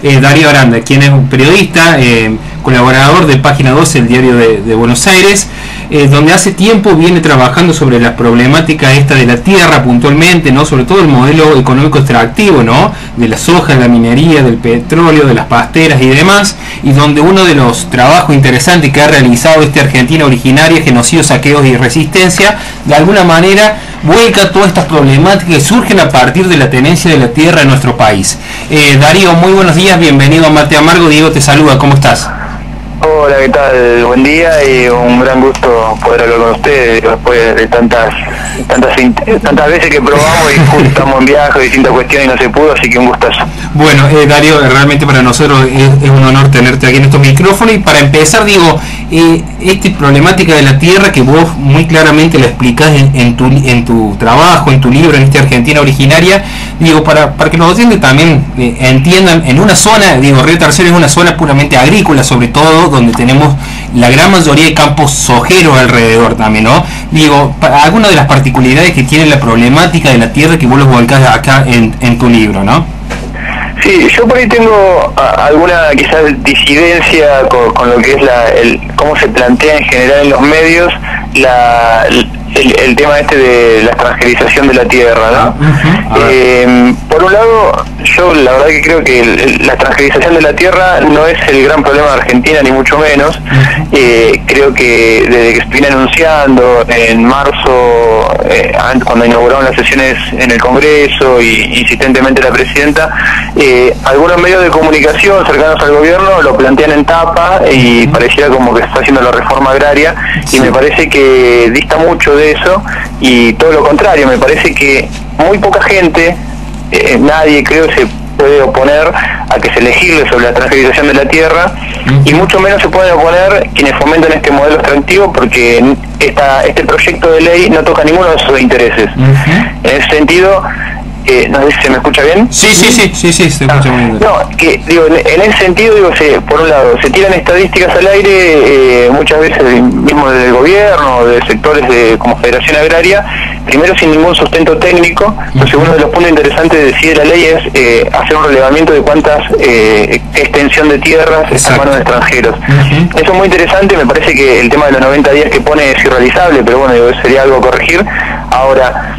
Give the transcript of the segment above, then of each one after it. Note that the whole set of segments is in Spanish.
Darío Aranda, quien es un periodista, colaborador de Página 12, el diario de Buenos Aires, donde hace tiempo viene trabajando sobre la problemática esta de la tierra puntualmente, ¿no? Sobre todo el modelo económico extractivo, ¿no? De la soja, de la minería, del petróleo, de las pasteras y demás, y donde uno de los trabajos interesantes que ha realizado Argentina originaria, genocidios, saqueos y resistencia, de alguna manera vuelca todas estas problemáticas que surgen a partir de la tenencia de la tierra en nuestro país. Darío, muy buenos días, bienvenido a Mate Amargo. Diego te saluda, ¿cómo estás? Hola, ¿qué tal? Buen día y un gran gusto poder hablar con ustedes después de tantas veces que probamos y justo estamos en viaje, distintas cuestiones y no se pudo, así que un gustazo. Bueno, Darío, realmente para nosotros es un honor tenerte aquí en estos micrófonos, y para empezar, digo, esta problemática de la tierra que vos muy claramente la explicás en tu trabajo, en tu libro, en Argentina originaria, digo, para que los oyentes también entiendan, en una zona, digo, Río Tercero es una zona puramente agrícola, sobre todo, donde tenemos la gran mayoría de campos sojeros alrededor también, ¿no? Digo, algunas de las particularidades que tiene la problemática de la tierra que vos los volcás acá en tu libro, ¿no? Sí, yo por ahí tengo alguna quizás disidencia con lo que es cómo se plantea en general en los medios el tema de la extranjerización de la tierra, ¿no? Por un lado, yo la verdad que creo que la extranjerización de la tierra no es el gran problema de Argentina, ni mucho menos. Creo que desde que se viene anunciando en marzo, cuando inauguraron las sesiones en el Congreso y insistentemente la presidenta, algunos medios de comunicación cercanos al gobierno lo plantean en tapa y pareciera como que se está haciendo la reforma agraria, y me parece que dista mucho de eso, y todo lo contrario. Me parece que muy poca gente, nadie creo se puede oponer a que se legisle sobre la transferización de la tierra, y mucho menos se pueden oponer quienes fomentan este modelo extractivo, porque este proyecto de ley no toca ninguno de sus intereses. En ese sentido, no sé si se me escucha bien. Sí, se escucha muy bien. No, que digo, en ese sentido, digo, por un lado, se tiran estadísticas al aire, muchas veces mismo del gobierno, de sectores como Federación Agraria, primero sin ningún sustento técnico. Entonces, uno de los puntos interesantes de decir la ley es hacer un relevamiento de cuántas extensión de tierras están en manos de extranjeros. Eso es muy interesante. Me parece que el tema de los 90 días que pone es irrealizable, pero bueno, digo, sería algo a corregir. Ahora,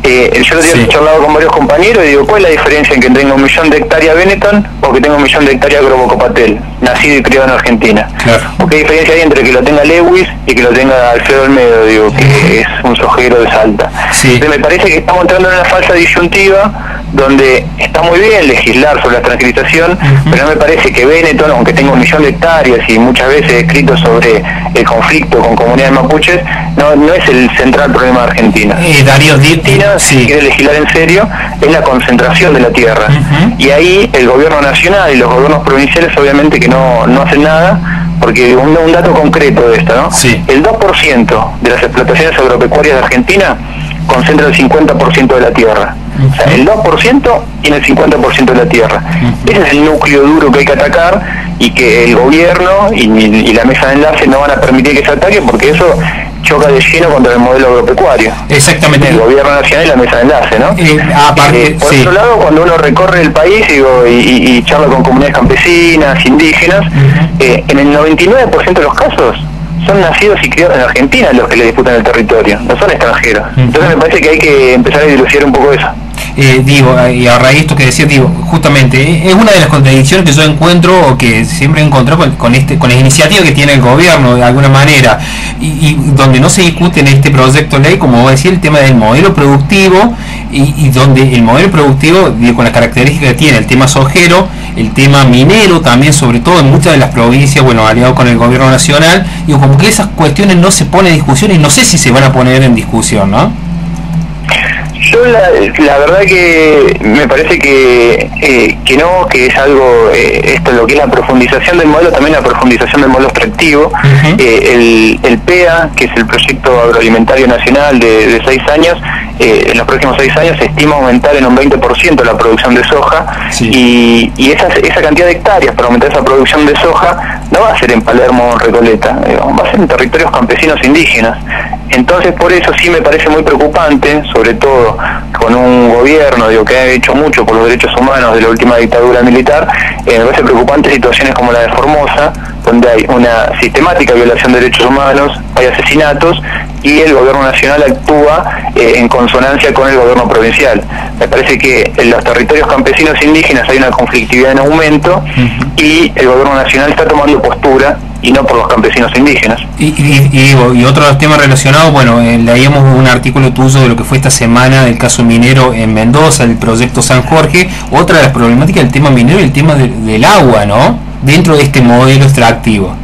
yo lo he charlado con varios compañeros y digo, ¿cuál es la diferencia en que tenga 1 millón de hectáreas Benetton o que tenga 1 millón de hectáreas Grobocopatel, nacido y criado en Argentina? Claro. ¿O qué diferencia hay entre que lo tenga Lewis y que lo tenga Alfredo Olmedo, digo, que es un sojero de Salta? Entonces me parece que estamos entrando en una falsa disyuntiva donde está muy bien legislar sobre la transcriptación, pero no me parece que Benetton, aunque tenga 1 millón de hectáreas y muchas veces escrito sobre el conflicto con comunidades mapuches, no es el central problema de Argentina. Darío, Argentina, si quiere legislar en serio, es la concentración de la tierra. Y ahí el gobierno nacional y los gobiernos provinciales obviamente que no hacen nada, porque un dato concreto de esto, ¿no? El 2% de las explotaciones agropecuarias de Argentina concentra el 50% de la tierra. O sea, el 2% tiene el 50% de la tierra. Ese es el núcleo duro que hay que atacar, y que el gobierno y la mesa de enlace no van a permitir que se ataque, porque eso choca de lleno contra el modelo agropecuario. Exactamente. El gobierno nacional y la mesa de enlace, ¿no? Por otro lado, cuando uno recorre el país y charla con comunidades campesinas, indígenas, en el 99% de los casos son nacidos y criados en Argentina los que le disputan el territorio, no son extranjeros. Entonces me parece que hay que empezar a dilucidar un poco eso. Digo, y a raíz de esto que decía, digo, justamente es una de las contradicciones que yo encuentro, o que siempre he encontrado con las iniciativas que tiene el gobierno de alguna manera, y donde no se discute en este proyecto de ley, como vos decís, el tema del modelo productivo, y donde el modelo productivo, digo, con las características que tiene, el tema sojero, el tema minero también, sobre todo en muchas de las provincias, bueno, aliado con el gobierno nacional, digo, como que esas cuestiones no se ponen en discusión, y no sé si se van a poner en discusión, ¿no? Yo la verdad que me parece que no, que es algo, esto lo que es la profundización del modelo, también la profundización del modelo extractivo. El PEA, que es el Proyecto Agroalimentario Nacional de 6 años, en los próximos 6 años se estima aumentar en un 20% la producción de soja, y esa cantidad de hectáreas para aumentar esa producción de soja no no va a ser en Palermo o en Recoleta, va a ser en territorios campesinos indígenas. Entonces por eso sí me parece muy preocupante, sobre todo con un gobierno que ha hecho mucho por los derechos humanos de la última dictadura militar, me parece preocupante situaciones como la de Formosa, donde hay una sistemática violación de derechos humanos, hay asesinatos y el gobierno nacional actúa en consonancia con el gobierno provincial. Me parece que en los territorios campesinos indígenas hay una conflictividad en aumento y el gobierno nacional está tomando postura y no por los campesinos indígenas. Y otro tema relacionado, bueno, leíamos un artículo tuyo de lo que fue esta semana del caso minero en Mendoza, el proyecto San Jorge. Otra de las problemáticas del tema minero y el tema del agua, ¿no? Dentro de este modelo extractivo.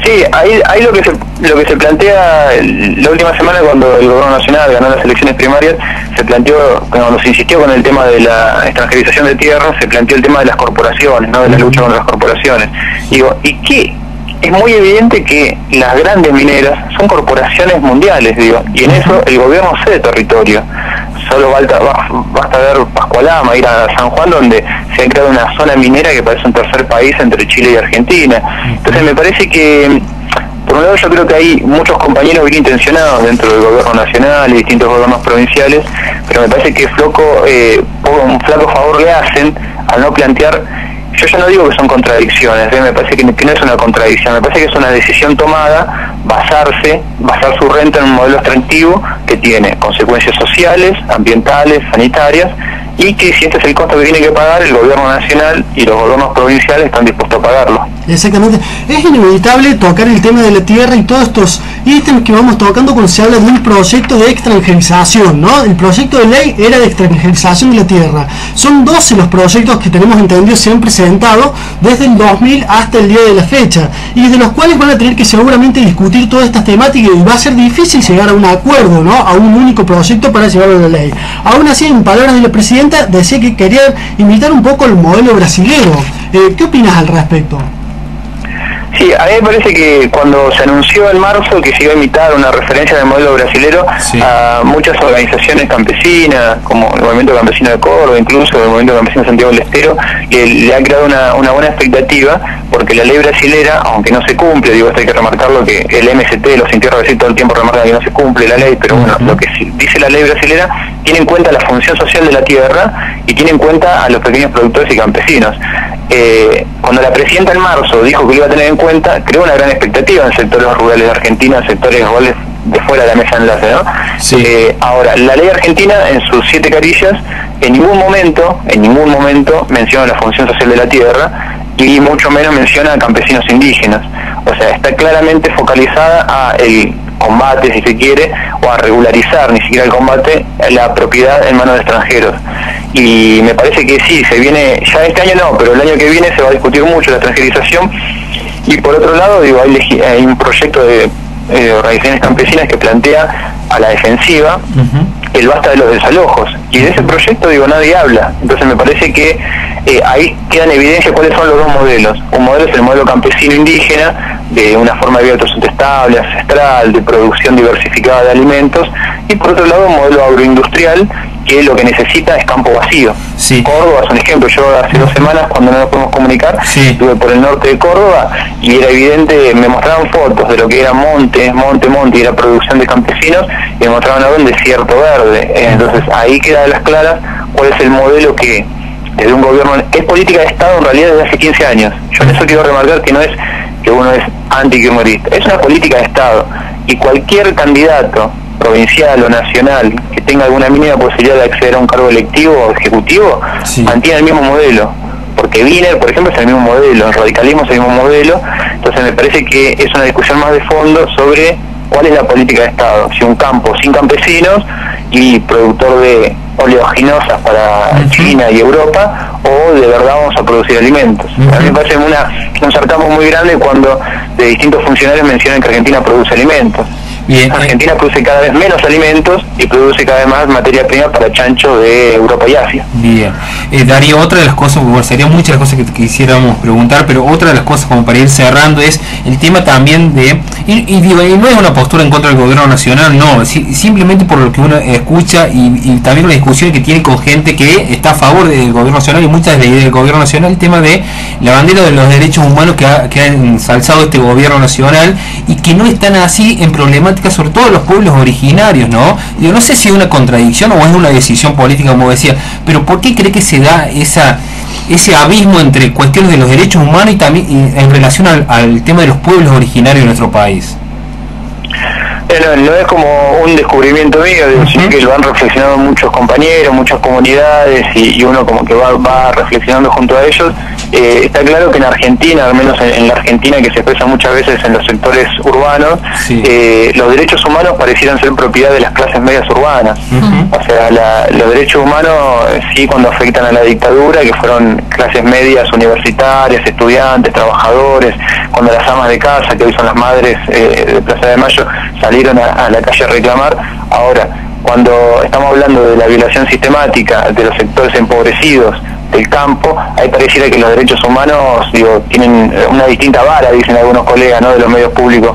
Sí, ahí lo que se plantea la última semana, cuando el gobierno nacional ganó las elecciones primarias, se planteó, cuando se insistió con el tema de la extranjerización de tierras, se planteó el tema de las corporaciones, ¿no? De la lucha contra las corporaciones. Digo, ¿y qué? Es muy evidente que las grandes mineras son corporaciones mundiales, y en eso el gobierno cede territorio. Solo basta ver Pascualama, ir a San Juan, donde se ha creado una zona minera que parece un tercer país entre Chile y Argentina. Entonces me parece que, por un lado, yo creo que hay muchos compañeros bien intencionados dentro del gobierno nacional y distintos gobiernos provinciales, pero me parece que un flaco favor le hacen al no plantear. Yo ya no digo que son contradicciones, me parece que no es una contradicción, me parece que es una decisión tomada, basar su renta en un modelo extractivo que tiene consecuencias sociales, ambientales, sanitarias, y que si este es el costo que tiene que pagar, el gobierno nacional y los gobiernos provinciales están dispuestos a pagarlo. Exactamente. Es inevitable tocar el tema de la tierra y todos estos ítems que vamos tocando cuando se habla de un proyecto de extranjerización, ¿no? El proyecto de ley era de extranjerización de la tierra. Son 12 los proyectos que tenemos entendido se han presentado desde el 2000 hasta el día de la fecha, y de los cuales van a tener que seguramente discutir todas estas temáticas, y va a ser difícil llegar a un acuerdo, ¿no? A un único proyecto para llevarlo a la ley. Aún así, en palabras de la presidenta, decía que quería imitar un poco el modelo brasilero. ¿Qué opinas al respecto? Sí, a mí me parece que cuando se anunció en marzo que se iba a imitar una referencia del modelo brasilero, sí, a muchas organizaciones campesinas, como el Movimiento Campesino de Córdoba, incluso el Movimiento Campesino de Santiago del Estero, le ha creado una buena expectativa, porque la ley brasilera, aunque no se cumple, esto hay que remarcarlo, que el MST, los Sin Tierra todo el tiempo remarcan que no se cumple la ley, pero bueno, lo que dice la ley brasilera tiene en cuenta la función social de la tierra y tiene en cuenta a los pequeños productores y campesinos. Cuando la presidenta en marzo dijo que lo iba a tener en cuenta, creó una gran expectativa en sectores rurales de Argentina, en sectores rurales de fuera de la mesa de enlace, ¿no? Sí. Ahora, la ley argentina, en sus 7 carillas, en ningún momento menciona la función social de la tierra, y mucho menos menciona a campesinos indígenas. O sea, está claramente focalizada a el combate, si se quiere, o a regularizar, ni siquiera el combate, la propiedad en manos de extranjeros. Y me parece que sí, se viene, ya este año no, pero el año que viene se va a discutir mucho la extranjerización. Y por otro lado, hay un proyecto de organizaciones campesinas que plantea a la defensiva el basta de los desalojos, y de ese proyecto nadie habla. Entonces me parece que ahí queda en evidencia cuáles son los dos modelos. Un modelo es el modelo campesino indígena, de una forma de vida autosustentable, ancestral, de producción diversificada de alimentos, y por otro lado un modelo agroindustrial que lo que necesita es campo vacío. Sí. Córdoba es un ejemplo. Yo hace 2 semanas, cuando no nos podemos comunicar, estuve por el norte de Córdoba y era evidente, me mostraban fotos de lo que era monte, y era producción de campesinos, y me mostraban ahora un desierto verde. Entonces ahí queda a las claras cuál es el modelo que desde un gobierno, es política de Estado en realidad desde hace 15 años. Yo en eso quiero remarcar que no es que uno es anti-kirchnerista, es una política de Estado, y cualquier candidato provincial o nacional que tenga alguna mínima posibilidad de acceder a un cargo electivo o ejecutivo, mantiene el mismo modelo, porque Wiener, por ejemplo, es el mismo modelo, el radicalismo es el mismo modelo. Entonces me parece que es una discusión más de fondo sobre cuál es la política de Estado, si un campo sin campesinos y productor de oleaginosas para China y Europa, o de verdad vamos a producir alimentos. A mí me parece un sarcasmo muy grande cuando de distintos funcionarios mencionan que Argentina produce alimentos. Bien, Argentina produce cada vez menos alimentos y produce cada vez más materia prima para chancho de Europa y Asia. Bien, Darío, otra de las cosas, bueno, serían muchas las cosas que quisiéramos preguntar, pero otra de las cosas como para ir cerrando es el tema también de, y no es una postura en contra del gobierno nacional, no, simplemente por lo que uno escucha y también una discusión que tiene con gente que está a favor del gobierno nacional y muchas de las ideas del gobierno nacional, el tema de la bandera de los derechos humanos que ha ensalzado este gobierno nacional y que no están así en problemáticas, sobre todo los pueblos originarios, ¿no? Yo no sé si es una contradicción o es una decisión política, como decía, pero ¿por qué cree que se da ese abismo entre cuestiones de los derechos humanos y también en relación al tema de los pueblos originarios de nuestro país? No es como un descubrimiento mío, sino que lo han reflexionado muchos compañeros, muchas comunidades y uno como que va reflexionando junto a ellos. Está claro que en Argentina, al menos en la Argentina que se expresa muchas veces en los sectores urbanos, los derechos humanos parecieran ser propiedad de las clases medias urbanas. O sea, los derechos humanos sí cuando afectan a la dictadura, que fueron clases medias universitarias, estudiantes, trabajadores, cuando las amas de casa, que hoy son las madres de Plaza de Mayo, salieron a la calle a reclamar. Ahora, cuando estamos hablando de la violación sistemática de los sectores empobrecidos del campo, ahí pareciera que los derechos humanos tienen una distinta vara, dicen algunos colegas, ¿no?, de los medios públicos.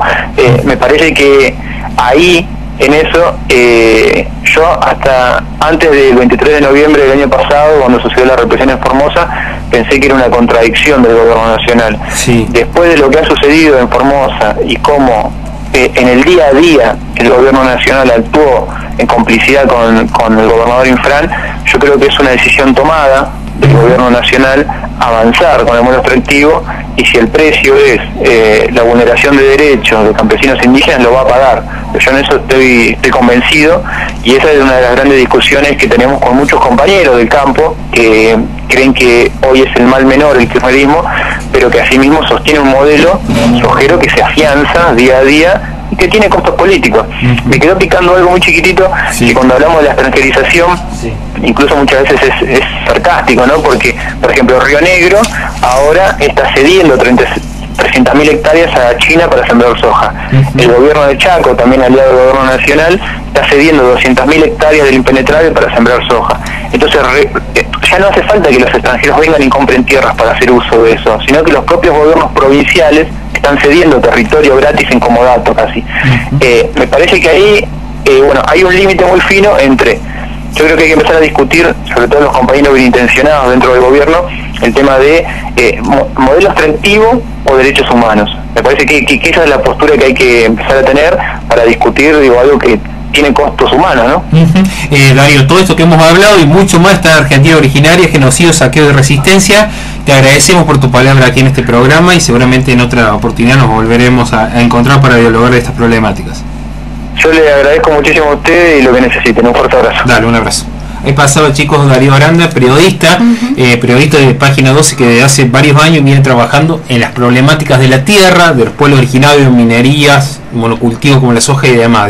Me parece que ahí, en eso, yo hasta antes del 23 de noviembre del año pasado, cuando sucedió la represión en Formosa, pensé que era una contradicción del gobierno nacional. Después de lo que ha sucedido en Formosa y cómo en el día a día el gobierno nacional actuó en complicidad con el gobernador Infran, yo creo que es una decisión tomada del gobierno nacional avanzar con el modelo extractivo, y si el precio es la vulneración de derechos de campesinos indígenas, lo va a pagar. Yo en eso estoy convencido, y esa es una de las grandes discusiones que tenemos con muchos compañeros del campo que creen que hoy es el mal menor el kirchnerismo, pero que asimismo sostiene un modelo sojero que se afianza día a día y que tiene costos políticos. Me quedó picando algo muy chiquitito, que cuando hablamos de la extranjerización, incluso muchas veces es sarcástico, ¿no? Porque, por ejemplo, Río Negro ahora está cediendo 300.000 hectáreas a China para sembrar soja. El gobierno de Chaco, también aliado del gobierno nacional, está cediendo 200.000 hectáreas del impenetrable para sembrar soja. Entonces, ya no hace falta que los extranjeros vengan y compren tierras para hacer uso de eso, sino que los propios gobiernos provinciales están cediendo territorio gratis en comodato casi. Me parece que ahí, hay un límite muy fino entre, yo creo que hay que empezar a discutir, sobre todo los compañeros bien intencionados dentro del gobierno, el tema de modelo extractivo o derechos humanos. Me parece que esa es la postura que hay que empezar a tener para discutir, algo que tiene costos humanos, ¿no? Darío, todo esto que hemos hablado y mucho más está Argentina originaria, genocidio, saqueo y resistencia. Te agradecemos por tu palabra aquí en este programa y seguramente en otra oportunidad nos volveremos a encontrar para dialogar de estas problemáticas. Yo le agradezco muchísimo a usted y lo que necesiten. Un fuerte abrazo. Dale, un abrazo. Ahí pasaba, chicos, Darío Aranda, periodista, periodista de Página 12, que desde hace varios años viene trabajando en las problemáticas de la tierra, de los pueblos originarios, minerías, monocultivos como la soja y demás,